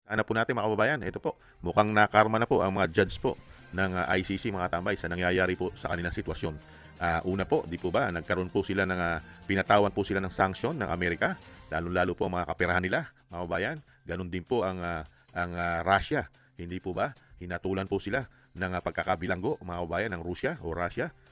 Ano po natin mga kababayan, ito po, mukhang nakarma na po ang mga judge po ng ICC mga tambay sa nangyayari po sa kanilang sitwasyon. Una po, di po ba, nagkaroon po sila ng, pinatawan po sila ng sanction ng Amerika, lalo-lalo po ang mga kaperahan nila, mga kababayan. Ganon din po ang Russia, hindi po ba, hinatulan po sila ng pagkakabilanggo, mga kababayan, ng Russia,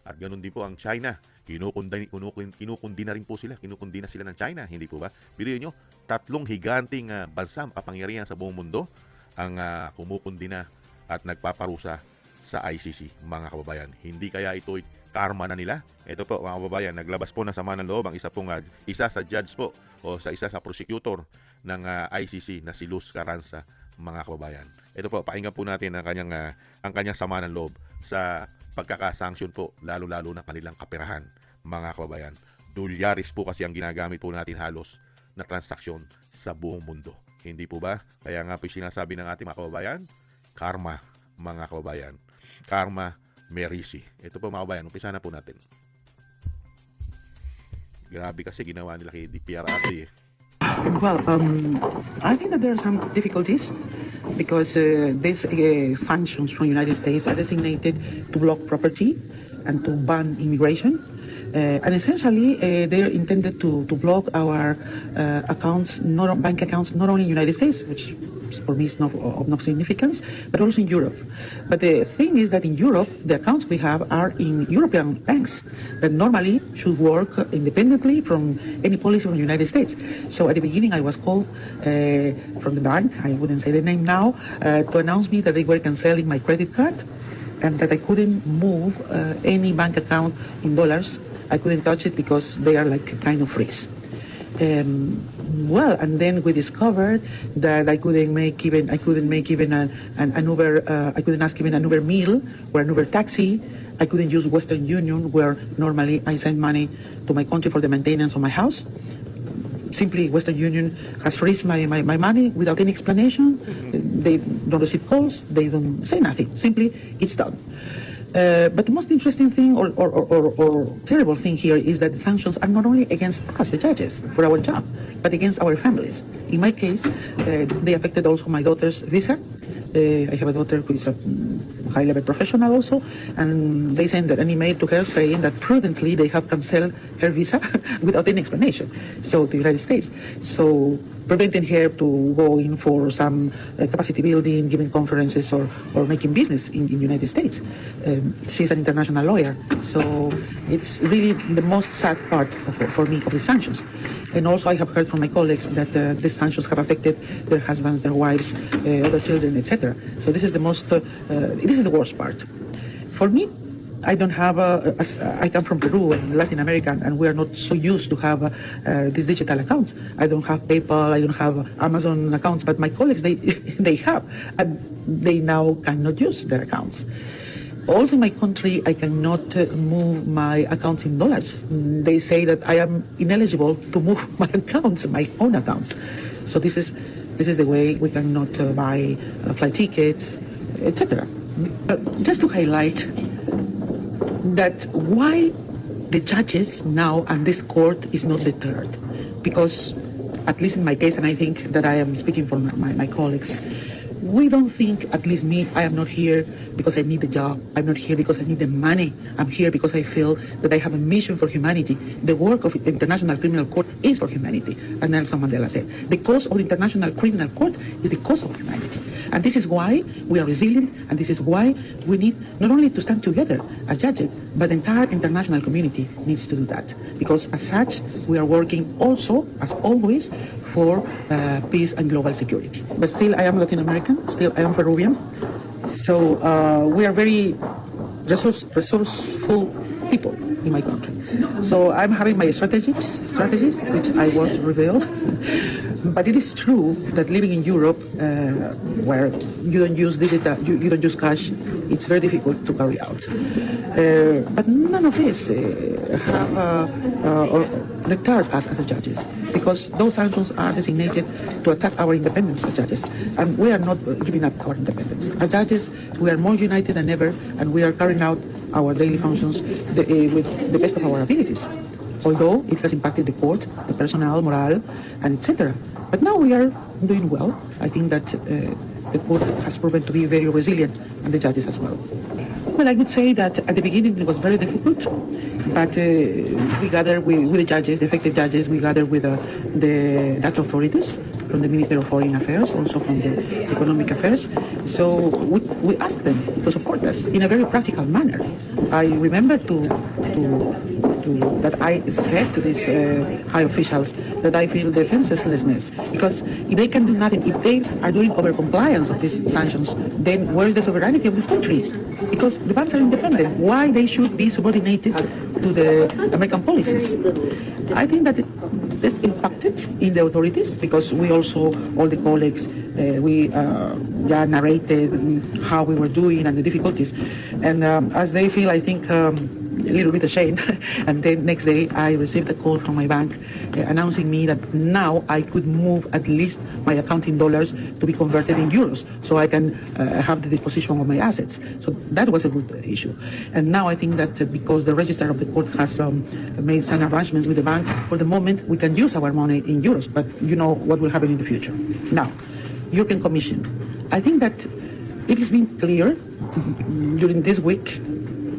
at ganon din po ang China. Kinukundi na rin po sila, kinukundi na sila ng China, hindi po ba? Bilihin nyo, tatlong higanting bansa makapangyarihan sa buong mundo ang kumukundi na at nagpaparusa sa ICC, mga kababayan. Hindi kaya ito'y karma na nila? Ito po mga kababayan, naglabas po ng sama ng loob ang isa sa judge po o isa sa prosecutor ng ICC na si Luz Carranza, mga kababayan. Ito po, pakinggan po natin ang kanyang sama ng loob sa pagkakasanksyon po, lalo-lalo na kanilang kaperahan, mga kababayan. Dolyares po kasi ang ginagamit po natin halos na transaksyon sa buong mundo. Hindi po ba? Kaya nga po sinasabi ng ating mga kababayan, karma, mga kababayan. Karma mercy. Ito po mga kababayan, umpisa na po natin. Grabe kasi ginawa nila kay DPRRD. Well, I think that there are some difficulties because these sanctions from the United States are designated to block property and to ban immigration. And essentially, they are intended to block our bank accounts, not only in the United States, which for me is of no significance, but also in Europe. But the thing is that in Europe, the accounts we have are in European banks that normally should work independently from any policy from the United States. So at the beginning, I was called from the bank, I wouldn't say the name now, to announce me that they were canceling my credit card and that I couldn't move any bank account in dollars. I couldn't touch it because they are like a kind of freeze. And then we discovered that I couldn't make even an Uber. I couldn't ask even an Uber meal or an Uber taxi. I couldn't use Western Union, where normally I send money to my country for the maintenance of my house. Simply, Western Union has frozen my money without any explanation. They don't receive calls. They don't say nothing. Simply, it's done. But the most interesting thing or terrible thing here is that the sanctions are not only against us, the judges, for our job, but against our families. In my case, they affected also my daughter's visa. I have a daughter who is a high-level professional also, and they sent an email to her saying that prudently they have canceled her visa without any explanation, so to the United States. So preventing her to go in for some capacity building, giving conferences or making business in the United States. She's an international lawyer, so it's really the most sad part for me of the sanctions. And also I have heard from my colleagues that the sanctions have affected their husbands, their wives, other children, etc. So this is the worst part. For me, I don't have I come from Peru and Latin America, and we are not so used to have these digital accounts. I don't have PayPal, I don't have Amazon accounts, but my colleagues, they have, and they now cannot use their accounts. Also in my country, I cannot move my accounts in dollars. They say that I am ineligible to move my accounts, my own accounts. So this is the way we cannot buy flight tickets, etc. Just to highlight that why the judges now and this court is not deterred, because at least in my case, and I think that I am speaking for my colleagues, we don't think, at least me, I am not here because I need a job. I'm not here because I need the money. I'm here because I feel that I have a mission for humanity. The work of the International Criminal Court is for humanity, as Nelson Mandela said. The cause of the International Criminal Court is the cause of humanity. And this is why we are resilient, and this is why we need not only to stand together as judges, but the entire international community needs to do that. Because as such, we are working also, as always, for peace and global security. But still, I am Latin American, still I am Peruvian. So we are very resourceful people in my country. So I'm having my strategies, which I won't reveal. But it is true that living in Europe, where you don't use digital, you don't use cash, it's very difficult to carry out. But none of this have or deterred us as judges, because those sanctions are designated to attack our independence as judges, and we are not giving up our independence. As judges, we are more united than ever, and we are carrying out our daily functions with the best of our abilities. Although it has impacted the court, the personnel, morale, and etc. But now we are doing well. I think that the court has proven to be very resilient, and the judges as well. Well, I would say that at the beginning it was very difficult, but we gathered with the judges, the affected judges, we gathered with the Dutch authorities, from the Ministry of Foreign Affairs, also from the Economic Affairs. So we asked them to support us in a very practical manner. I remember that I said to these high officials that I feel defenselessness, because if they can do nothing, if they are doing over-compliance of these sanctions, then where is the sovereignty of this country? Because the banks are independent. Why they should be subordinated to the American policies? I think that this impacted in the authorities, because we also, all the colleagues, we narrated how we were doing and the difficulties. And as they feel, I think, a little bit ashamed. And then next day I received a call from my bank announcing me that now I could move at least my account in dollars to be converted in euros, so I can have the disposition of my assets. So that was a good issue. And now I think that because the register of the court has made some arrangements with the bank, for the moment we can use our money in euros, but you know what will happen in the future. Now, European Commission. I think that it has been clear during this week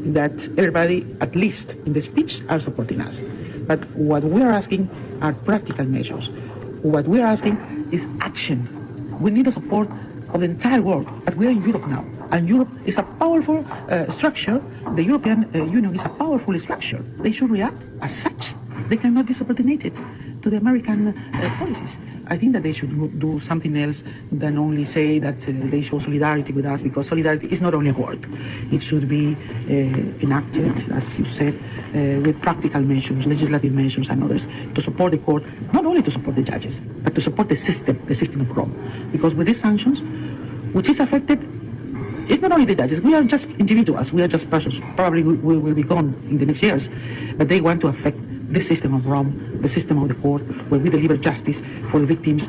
that everybody, at least in the speech, are supporting us. But what we are asking are practical measures. What we are asking is action. We need the support of the entire world, but we are in Europe now. And Europe is a powerful structure. The European Union is a powerful structure. They should react as such. They cannot be subordinated to the American policies. I think that they should do something else than only say that they show solidarity with us, because solidarity is not only a word. It should be enacted, as you said, with practical measures, legislative measures and others, to support the court, not only to support the judges, but to support the system of Rome. Because with these sanctions, which is affected, it's not only the judges, we are just individuals, we are just persons. Probably we will be gone in the next years, but they want to affect the system of Rome, the system of the court, where we deliver justice for the victims,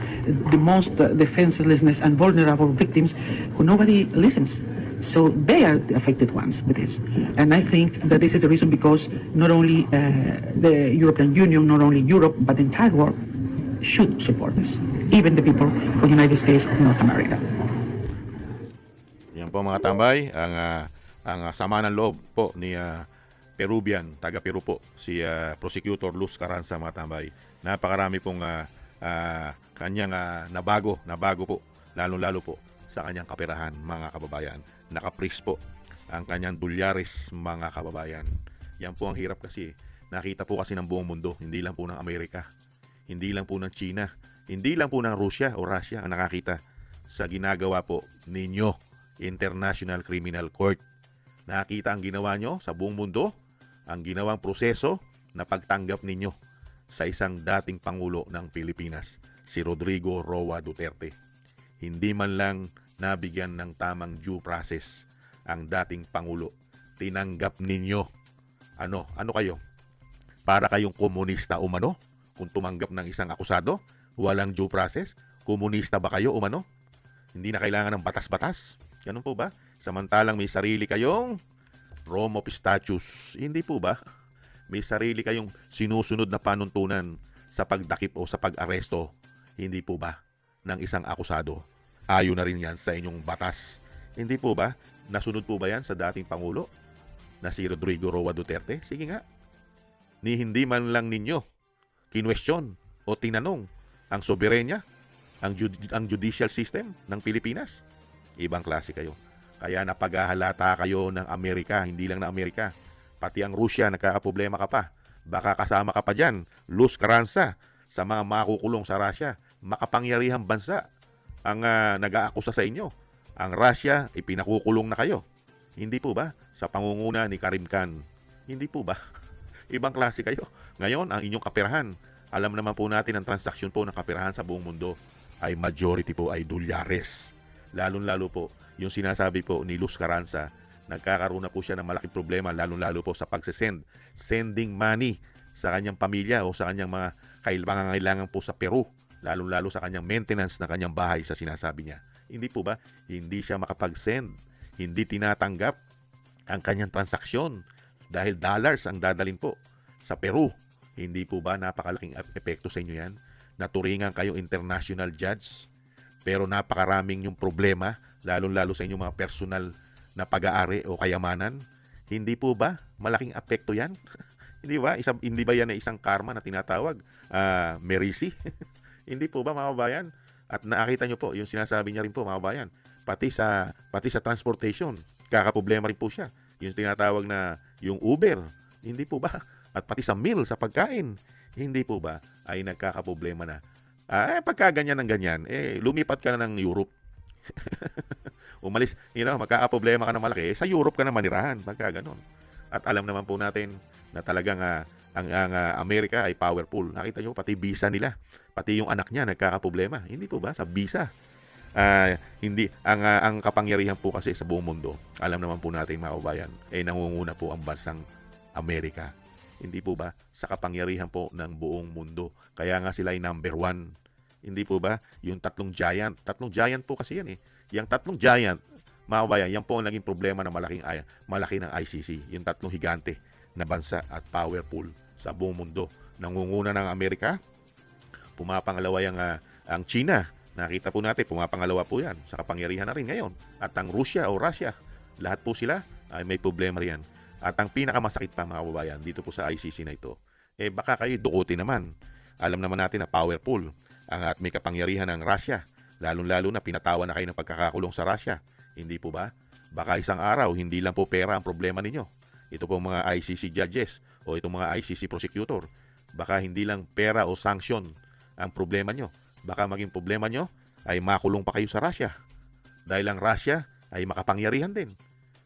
the most defenselessness and vulnerable victims who nobody listens. So they are the affected ones with this. And I think that this is the reason, because not only the European Union, not only Europe, but the entire world should support us, even the people of the United States of North America. Yan po mga tambay, ang sama ng loob po ni Peruvian, taga Peru po, si Prosecutor Luz Carranza, mga tambay. Napakarami pong kanyang nabago po, lalong-lalo po sa kanyang kaperahan, mga kababayan. Nakapris po ang kanyang dolyares, mga kababayan. Yan po ang hirap kasi. Nakita po kasi ng buong mundo, hindi lang po ng Amerika, hindi lang po ng China, hindi lang po ng Russia o Russia ang nakakita sa ginagawa po ninyo, International Criminal Court. Nakita ang ginawa nyo sa buong mundo, ang ginawang proseso na pagtanggap ninyo sa isang dating Pangulo ng Pilipinas, si Rodrigo Roa Duterte. Hindi man lang nabigyan ng tamang due process ang dating Pangulo. Tinanggap ninyo. Ano kayo? Para kayong komunista umano? Kung tumanggap ng isang akusado, walang due process? Komunista ba kayo umano? Hindi na kailangan ng batas-batas? Ganun po ba? Samantalang may sarili kayong Rome of Statutes. Hindi po ba? May sarili kayong sinusunod na panuntunan sa pagdakip o sa pag-aresto. Hindi po ba? Ng isang akusado. Ayon na rin yan sa inyong batas. Hindi po ba? Nasunod po ba yan sa dating Pangulo na si Rodrigo Roa Duterte? Sige nga. Ni hindi man lang ninyo kinwestiyon o tinanong ang soberenya, ang judicial system ng Pilipinas. Ibang klase kayo. Kaya napaghahalata kayo ng Amerika, hindi lang na Amerika. Pati ang Russia, nagkakaproblema ka pa. Baka kasama ka pa dyan, Luz Carranza, sa mga makukulong sa Russia. Makapangyarihang bansa ang nag-aakusa sa inyo. Ang Russia, ipinakukulong na kayo. Hindi po ba? Sa pangunguna ni Karim Khan. Hindi po ba? Ibang klase kayo. Ngayon, ang inyong kaperahan. Alam naman po natin ang transaksyon po ng kaperahan sa buong mundo ay majority po ay dolyares. Lalong-lalo po yung sinasabi po ni Luz Carranza, nagkakaroon na po siya ng malaking problema, lalong-lalo po sa sending money sa kanyang pamilya o sa kanyang mga pangangailangan po sa Peru, lalong-lalo sa kanyang maintenance ng kanyang bahay sa sinasabi niya. Hindi po ba? Hindi siya makapag-send, hindi tinatanggap ang kanyang transaksyon dahil dollars ang dadalhin po sa Peru. Hindi po ba napakalaking epekto sa inyo yan? naturingan kayong international judge, pero napakaraming yung problema, lalo-lalo sa inyong mga personal na pag-aari o kayamanan. Hindi po ba malaking apekto yan? Hindi ba? Hindi ba yan ay isang karma na tinatawag? Merisi? Hindi po ba, mga kabayan? At nakita nyo po, yung sinasabi niya rin po, mga kabayan, pati sa transportation, kakaproblema rin po siya. Yung tinatawag na yung Uber, hindi po ba? At pati sa meal, sa pagkain, hindi po ba ay nagkakaproblema na? Pagka ganyan ng ganyan, lumipat ka na ng Europe. Umalis, magkakaproblema ka na malaki, sa Europe ka na manirahan, pagka ganon. At alam naman po natin na talagang ang Amerika ay powerful. Nakita nyo, pati visa nila, pati yung anak niya nagkakaproblema. Hindi po ba? Sa visa. Hindi ang kapangyarihan po kasi sa buong mundo, alam naman po natin, mga kabayan, nangunguna po ang bansang Amerika. Hindi po ba? Sa kapangyarihan po ng buong mundo. Kaya nga sila ay number 1. Hindi po ba? Yung tatlong giant po kasi yan. Yung tatlong giant, mga kabayan, yan po ang naging problema ng malaki ng ICC. Yung tatlong higante na bansa at powerful sa buong mundo. Nangunguna ng Amerika, pumapangalawa ang China. Nakita po natin, pumapangalawa po yan. Sa kapangyarihan na rin ngayon. At ang Russia, lahat po sila ay may problema riyan. At ang pinakamasakit pa, mga kababayan, dito po sa ICC na ito, baka kayo dukutin naman. Alam naman natin na powerful at may kapangyarihan ng Russia. Lalong-lalo na pinatawan na kayo ng pagkakakulong sa Russia. Hindi po ba? Baka isang araw, hindi lang po pera ang problema ninyo. Ito po mga ICC judges o itong mga ICC prosecutor. Baka hindi lang pera o sanction ang problema nyo. Baka maging problema nyo ay makulong pa kayo sa Russia. Dahil ang Russia ay makapangyarihan din.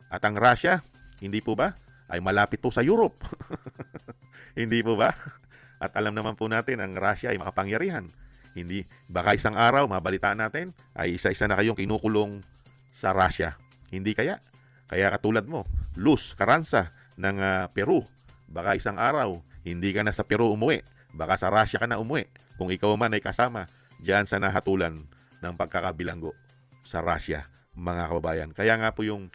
At ang Russia, hindi po ba, ay malapit po sa Europe. Hindi po ba? At alam naman po natin, ang Russia ay makapangyarihan. Hindi, baka isang araw, mabalitaan natin, ay isa-isa na kayong kinukulong sa Russia. Hindi kaya? Kaya katulad mo, Luz Carranza ng Peru, baka isang araw, hindi ka na sa Peru umuwi. Baka sa Russia ka na umuwi. Kung ikaw man ay kasama diyan sa nahatulan ng pagkakabilanggo sa Russia, mga kababayan. Kaya nga po yung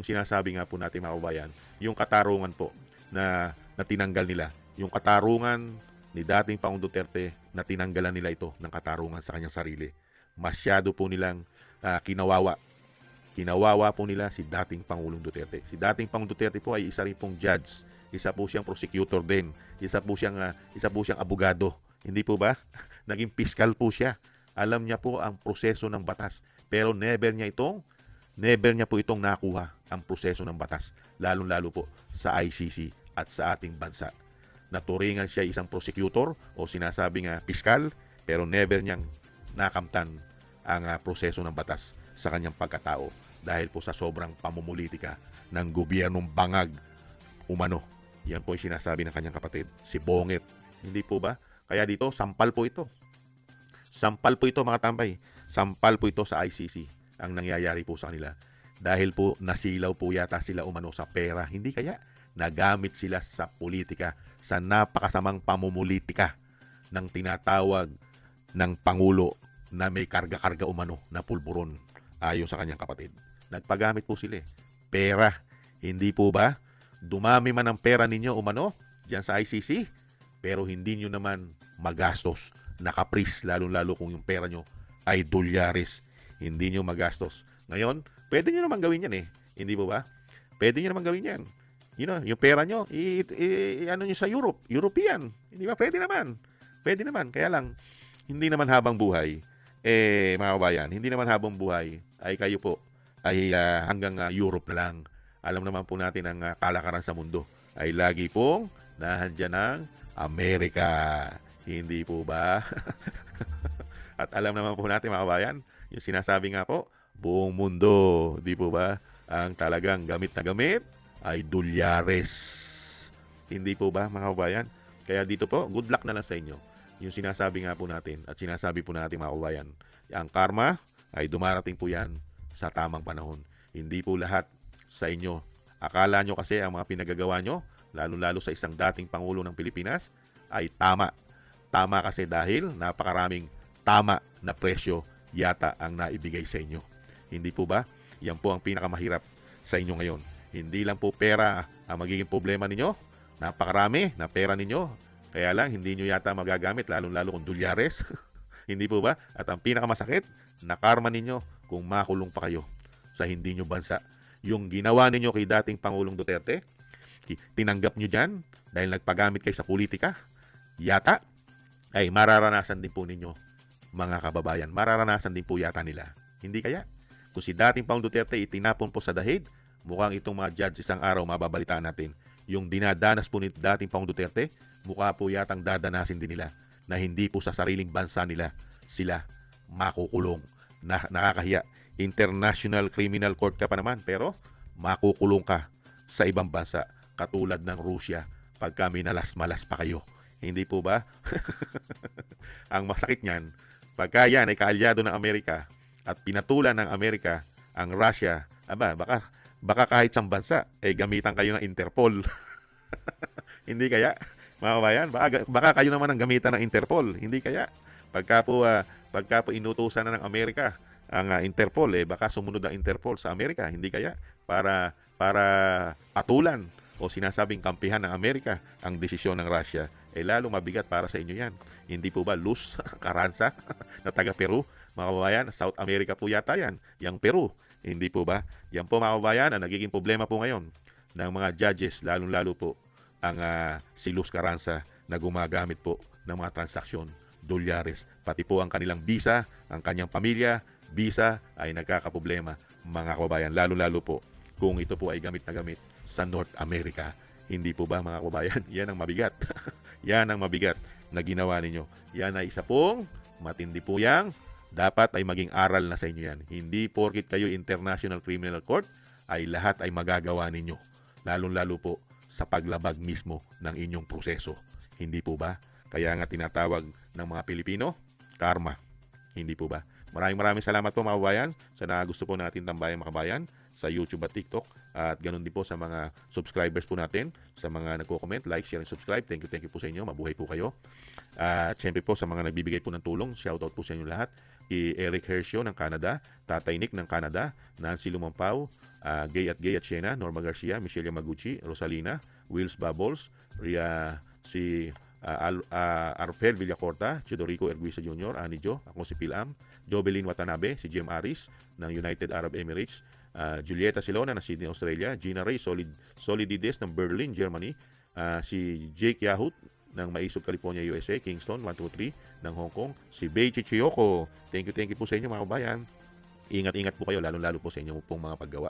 sinasabi nga po natin, mga kababayan, yung katarungan po na tinanggal nila. Yung katarungan ni dating Pangulong Duterte na tinanggalan nila ito ng katarungan sa kanyang sarili. Masyado po nilang kinawawa. Kinawawa po nila si dating Pangulong Duterte. Si dating Pangulong Duterte po ay isa rin pong judge. Isa po siyang prosecutor din. Isa po siyang abogado. Hindi po ba? Naging piskal po siya. Alam niya po ang proseso ng batas. Pero never niya po itong nakuha ang proseso ng batas. Lalong-lalo po sa ICC at sa ating bansa. Naturingan siya isang prosecutor o sinasabing piskal, pero never niyang nakamtan ang proseso ng batas sa kanyang pagkatao dahil po sa sobrang pamumulitika ng gobyernong bangag umano. Yan po ay sinasabi ng kanyang kapatid, si Bonget. Hindi po ba? Kaya dito, sampal po ito. Sampal po ito, mga tambay. Sampal po ito sa ICC ang nangyayari po sa kanila. Dahil po nasilaw po yata sila umano sa pera. Hindi kaya? Nagamit sila sa politika, sa napakasamang pamumulitika ng tinatawag ng Pangulo na may karga-karga umano na pulburon ayon sa kanyang kapatid. Nagpagamit po sila. Pera. Hindi po ba? Dumami man ang pera ninyo umano diyan sa ICC, pero hindi nyo naman magastos. Nakapris, lalo-lalo kung yung pera nyo ay dolyares. Hindi nyo magastos. Ngayon, pwede nyo naman gawin yan Hindi po ba? Pwede nyo naman gawin yan. Yung pera nyo, ano nyo sa European. Hindi ba? Pwede naman. Pwede naman. Kaya lang, hindi naman habang buhay, mga kabayan, hindi naman habang buhay, ay kayo po, ay hanggang Europe na lang. Alam naman po natin ang kalakaran sa mundo ay lagi pong nahandyan ng Amerika. Hindi po ba? At alam naman po natin, mga kabayan, yung sinasabi nga po, buong mundo, di po ba, ang talagang gamit na gamit ay dolyares. Hindi po ba, mga kabayan? Kaya dito po, good luck na lang sa inyo. Yung sinasabi nga po natin at sinasabi po natin, mga kabayan, ang karma ay dumarating po yan sa tamang panahon. Hindi po lahat sa inyo. Akala nyo kasi ang mga pinagagawa nyo, lalo-lalo sa isang dating Pangulo ng Pilipinas, ay tama. Tama kasi dahil napakaraming tama na presyo yata ang naibigay sa inyo. Hindi po ba? Yan po ang pinakamahirap sa inyo ngayon. Hindi lang po pera ang magiging problema ninyo. Napakarami na pera ninyo Kaya lang, hindi nyo yata magagamit, lalong-lalo kung dolyares. Hindi po ba? At ang pinakamasakit, nakarma ninyo kung makulong pa kayo sa hindi nyo bansa. Yung ginawa ninyo kay dating Pangulong Duterte, tinanggap nyo dyan dahil nagpagamit kayo sa politika, yata, ay mararanasan din po ninyo, mga kababayan. Mararanasan din po yata nila. Hindi kaya? Kung si dating Pangulong Duterte itinapon po sa dahig, mukhang itong mga judge isang araw mababalitaan natin. Yung dinadanas po ni dating Pangulong Duterte, mukha po yatang dadanasin din nila na hindi po sa sariling bansa nila sila makukulong. Nakakahiya. International Criminal Court ka pa naman, pero makukulong ka sa ibang bansa katulad ng Russia pagka minalas-malas pa kayo. Hindi po ba? Ang masakit niyan, pagka yan ay kaalyado ng Amerika at pinatulan ng Amerika ang Russia, baka kahit sa bansa ay gamitan kayo ng Interpol. Hindi kaya? Mga kabayan, baka kayo naman ang gamitan ng Interpol. Hindi kaya? Pagka po inutusan na ng Amerika ang Interpol, baka sumunod ang Interpol sa Amerika. Hindi kaya? Para patulan o sinasabing kampihan ng Amerika ang desisyon ng Russia, lalo mabigat para sa inyo yan. Hindi po ba Luz Carranza na taga Peru? Mga kababayan, South America po yata yan, yung Peru. Hindi po ba? Yan po mga kababayan, ang nagiging problema po ngayon ng mga judges, lalong-lalo po ang si Luz Carranza na gumagamit po ng mga transaksyon, dolyares, pati po ang kanilang visa, ang kanyang pamilya, visa ay nagkakaproblema, mga kababayan, lalo-lalo po kung ito po ay gamit na gamit sa North America. Hindi po ba mga kababayan? Yan ang mabigat. Yan ang mabigat na ginawa ninyo. Yan ay isa pong matindi po yang dapat ay maging aral na sa inyo yan. Hindi porkit kayo International Criminal Court ay lahat ay magagawa ninyo. Lalong-lalo po sa paglabag mismo ng inyong proseso. Hindi po ba? Kaya nga tinatawag ng mga Pilipino, karma. Hindi po ba? Maraming salamat po mga kabayan sa gusto po natin tambayan mga kabayan sa YouTube at TikTok. At ganun din po sa mga subscribers po natin, sa mga nagko-comment, like, share, and subscribe. Thank you po sa inyo. Mabuhay po kayo. At syempre po sa mga nagbibigay po ng tulong, shoutout po sa inyo lahat. Eric Hershio ng Canada, Tatay Nick ng Canada, Nancy Lumampaw, Gay at Siena, Norma Garcia, Michelle Yamaguchi, Rosalina, Wills Bubbles, Arfel Villacorta, Chidorico Erguisa Jr., Ani Jo, ako si Pilam, Jobelin Watanabe, si Jim Aris ng United Arab Emirates, Julieta Silona ng Sydney, Australia, Gina Ray Solidides ng Berlin, Germany, si Jake Yahut ng Maisog, California, USA, Kingston 123 ng Hong Kong, si Bei Chichiyoko. Thank you po sa inyo mga kabayan. Ingat po kayo, lalo-lalo po sa inyo pong mga paggawa.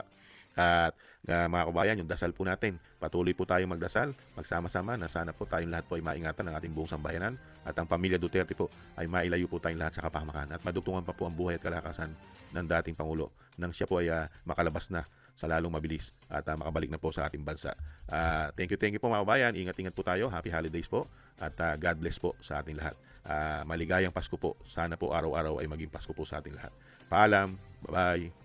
At mga kabayan, yung dasal po natin, patuloy po tayong magdasal, magsama-sama na sana po tayong lahat po ay maingatan ng ating buong sambayanan at ang pamilya Duterte po ay mailayo po tayong lahat sa kapahamakan at madugtungan pa po ang buhay at kalakasan ng dating Pangulo nang siya po ay makalabas na sa lalong mabilis at makabalik na po sa ating bansa. Thank you po mga kabayan, ingat po tayo, happy holidays po at God bless po sa ating lahat. Maligayang Pasko po, sana po araw-araw ay maging Pasko po sa ating lahat. Paalam, bye-bye.